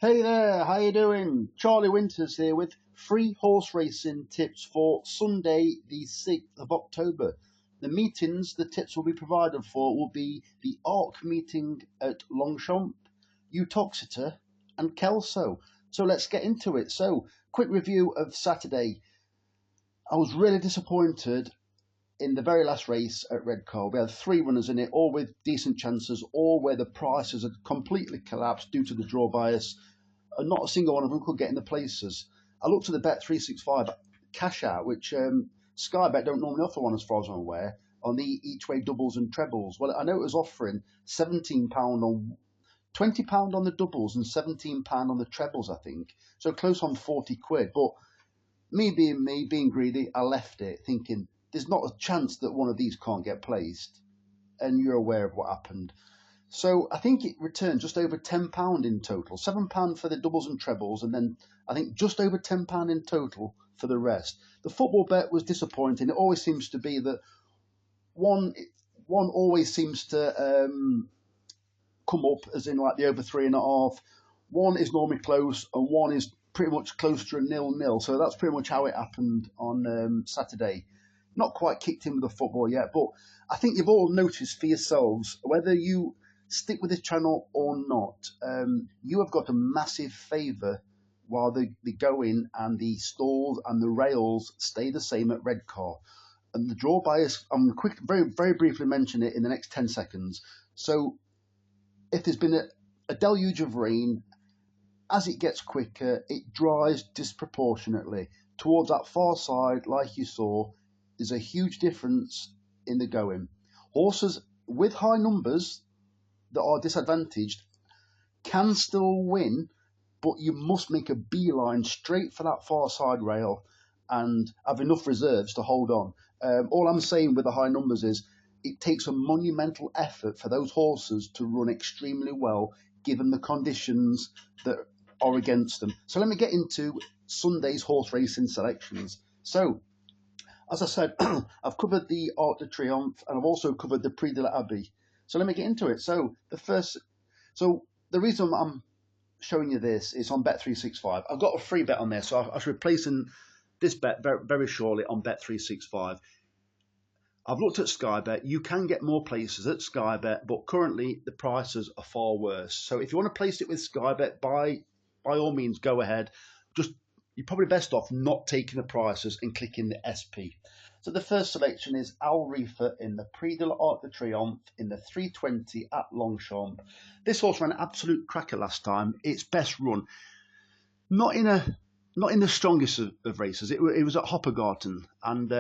Hey there, how you doing? Charlie Winters here with free horse racing tips for Sunday, the 6th of October. The tips will be provided for will be the ARC meeting at Longchamp, Uttoxeter and Kelso. So let's get into it. So, quick review of Saturday. I was really disappointed in the very last race at Redcar. We had three runners in it, all with decent chances, all where the prices had completely collapsed due to the draw bias, and not a single one of them could get in the places. I looked at the Bet365 cash out, which Sky Bet don't normally offer one as far as I'm aware, on the each way doubles and trebles. Well, I know it was offering £17 on £20 on the doubles and £17 on the trebles, I think. So close on 40 quid. But me being greedy, I left it thinking there's not a chance that one of these can't get placed. And you're aware of what happened. So I think it returned just over £10 in total. £7 for the doubles and trebles, and then I think just over £10 in total for the rest. The football bet was disappointing. It always seems to be that one always seems to come up, as in like the over 3.5. One is normally close, and one is pretty much close to a 0-0. So that's pretty much how it happened on Saturday. Not quite kicked in with the football yet, but I think you've all noticed for yourselves, whether you stick with this channel or not, you have got a massive favour while the going and the stalls and the rails stay the same at Redcar. And the draw bias, I'm very briefly mention it in the next 10 seconds. So if there's been a deluge of rain, as it gets quicker, it dries disproportionately towards that far side, like you saw. There's a huge difference in the going. Horses with high numbers that are disadvantaged can still win, but you must make a beeline straight for that far side rail and have enough reserves to hold on. All I'm saying with the high numbers is it takes a monumental effort for those horses to run extremely well given the conditions that are against them. So let me get into Sunday's horse racing selections. So, as I said, I've covered the Arc de Triomphe and I've also covered the Prix de l'Abbé. So let me get into it. So the reason I'm showing you this is on Bet365. I've got a free bet on there, so I should be placing this bet very shortly on Bet365. I've looked at Sky Bet. You can get more places at Sky Bet, but currently the prices are far worse. So if you want to place it with Sky Bet, by all means, go ahead. Just you're probably best off not taking the prices and clicking the SP. So the first selection is Al Reefer in the Prix de l'Arc de Triomphe in the 320 at Longchamp. This horse ran an absolute cracker last time. Its best run, not in the strongest of races. It was at Hoppegarten, and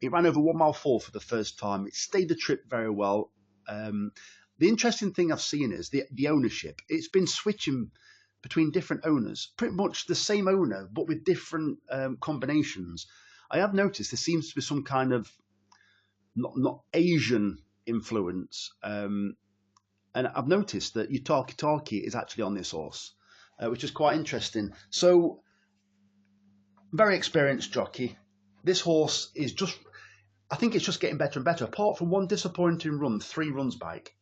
it ran over 1 mile 4 for the first time. It stayed the trip very well. The interesting thing I've seen is the ownership. It's been switching between different owners, pretty much the same owner, but with different combinations. I have noticed there seems to be some kind of not Asian influence, and I've noticed that Uttoxeter is actually on this horse, which is quite interesting. So, very experienced jockey. This horse is I think it's just getting better and better. Apart from one disappointing run, 3 runs back,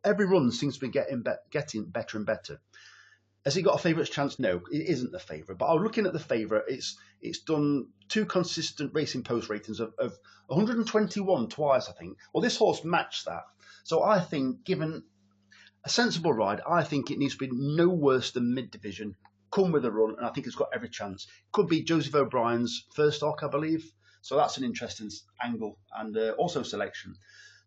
every run seems to be getting better and better. Has he got a favourite chance? No, it isn't the favourite. But I was looking at the favourite. It's done 2 consistent Racing Post ratings of 121 twice, I think. Well, this horse matched that. So I think, given a sensible ride, I think it needs to be no worse than mid-division. Come with a run, and I think it's got every chance. Could be Joseph O'Brien's first arc, I believe. So that's an interesting angle and also selection.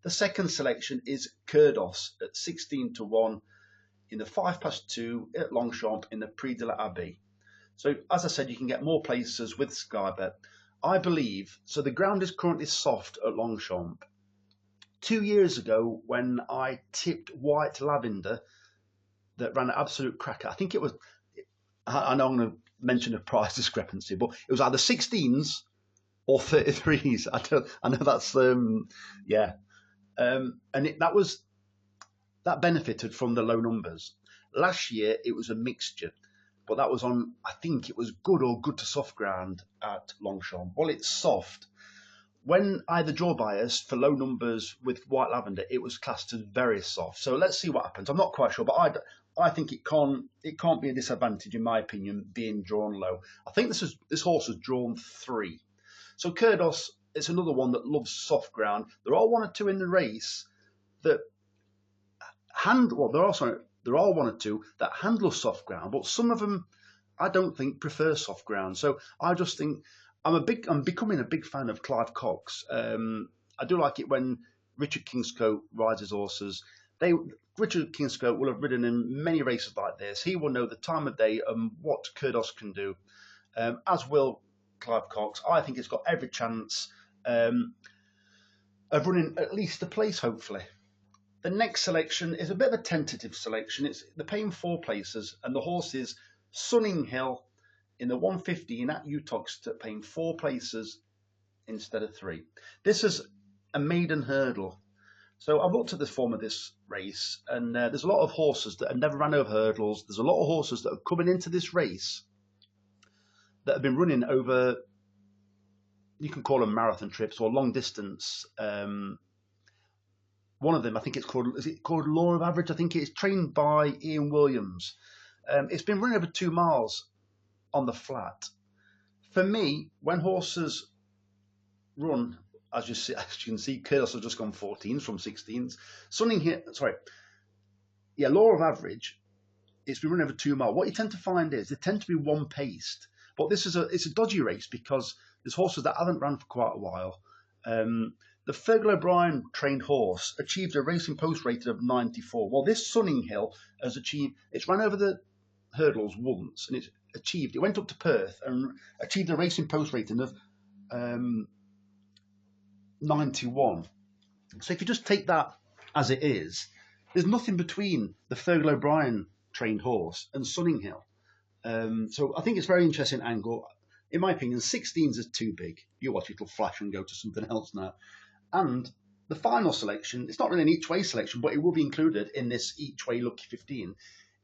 The second selection is Kurdos at 16-1. In the 5+2 at Longchamp in the Prix de l'Abbé. So, as I said, you can get more places with Sky Bet. I believe, so the ground is currently soft at Longchamp. 2 years ago, when I tipped White Lavender, that ran an absolute cracker, I think it was, I know I'm going to mention a price discrepancy, but it was either 16s or 33s. I know that's, yeah. That benefited from the low numbers. Last year, it was a mixture, but that was on, I think it was good or good to soft ground at Longchamp. Well, it's soft. when I had the draw bias for low numbers with white lavender, it was classed as very soft. So let's see what happens. I'm not quite sure, but I think it can't be a disadvantage in my opinion being drawn low. I think this horse has drawn 3. So Kurdos, it's another one that loves soft ground. There are 1 or 2 in the race that there are 1 or 2 that handle soft ground, but some of them I don't think prefer soft ground. So I just think I'm becoming a big fan of Clive Cox. I do like it when Richard Kingscote rides his horses. Richard Kingscote will have ridden in many races like this. He will know the time of day and what Kurdos can do, as will Clive Cox. I think it's got every chance of running at least a place, hopefully. The next selection is a bit of a tentative selection. They're paying 4 places, and the horse is Sunning Hill in the 115 at Uttoxeter, paying 4 places instead of 3. This is a maiden hurdle. So I've looked at the form of this race, and there's a lot of horses that have never ran over hurdles. There's a lot of horses that are coming into this race that have been running over, you can call them marathon trips or long distance. One of them, I think is it called Law of Average? I think it's trained by Ian Williams. It's been running over 2 miles on the flat. For me, when horses run, as you can see, Kelso has just gone 14s from 16s. Law of Average, it's been running over 2 miles. What you tend to find is they tend to be one-paced. But it's a dodgy race because there's horses that haven't ran for quite a while. The Fergal O'Brien trained horse achieved a racing post rating of 94. Well, this Sunning Hill it's ran over the hurdles once, and it went up to Perth and achieved a racing post rating of 91. So if you just take that as it is, there's nothing between the Fergal O'Brien trained horse and Sunning Hill. So I think it's a very interesting angle. In my opinion, 16s is too big. You watch it'll flash and go to something else now. And the final selection, it's not really an each way selection, but it will be included in this each way Lucky 15,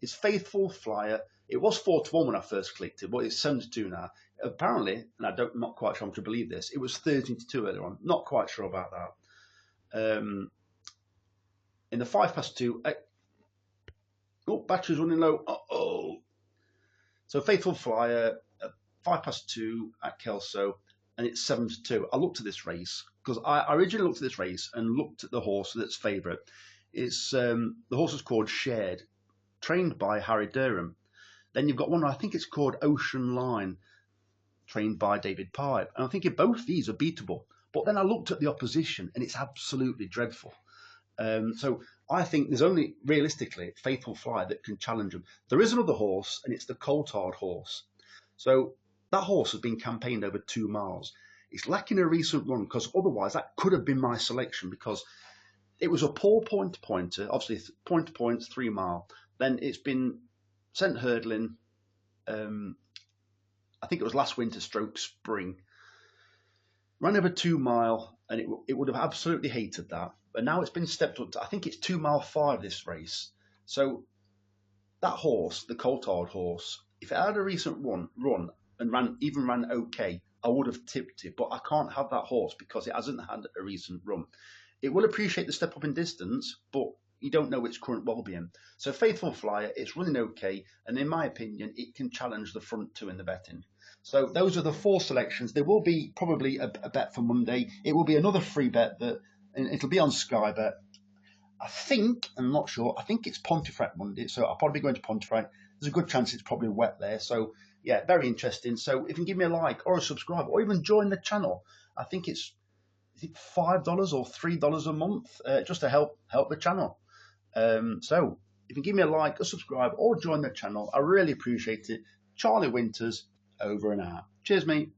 is Faithful Flyer. It was 4-1 when I first clicked it, but it's 7-2 now. Apparently, and not quite sure I'm to believe this, it was 13-2 earlier on. Not quite sure about that. In the 2:05, battery's running low. So Faithful Flyer, 2:05 at Kelso, and it's 7-2. I looked at this race because I originally looked at this race and looked at the horse that's favourite. It's the horse is called Shared, trained by Harry Durham. Then you've got one, I think it's called Ocean Line, trained by David Pipe. And I'm thinking both these are beatable. But then I looked at the opposition and it's absolutely dreadful. So I think there's only realistically Faithful Fly that can challenge them. There is another horse, and it's the Coulthard horse. So that horse has been campaigned over 2 miles. It's lacking a recent run because otherwise that could have been my selection because it was a poor pointer, obviously point to point, 3 mile. Then it's been sent hurdling. I think it was last winter stroke spring. Ran over 2 mile, and it would have absolutely hated that. But now it's been stepped up to, I think it's 2 mile 5 this race. So that horse, the Coulthard horse, if it had a recent run and ran okay, I would have tipped it. But I can't have that horse because it hasn't had a recent run. It will appreciate the step up in distance, but you don't know its current well-being. So Faithful Flyer, it's running okay, and in my opinion, it can challenge the front 2 in the betting. So those are the 4 selections. There will be probably a bet for Monday. It will be another free bet and it'll be on Sky Bet. I think, I'm not sure, I think it's Pontefract Monday, so I'll probably be going to Pontefract. There's a good chance it's probably wet there. So yeah, very interesting. So if you can give me a like or a subscribe or even join the channel, I think it's $5 or $3 a month just to help the channel. So if you can give me a like, a subscribe or join the channel, I really appreciate it. Charlie Winters, over and out. Cheers, mate.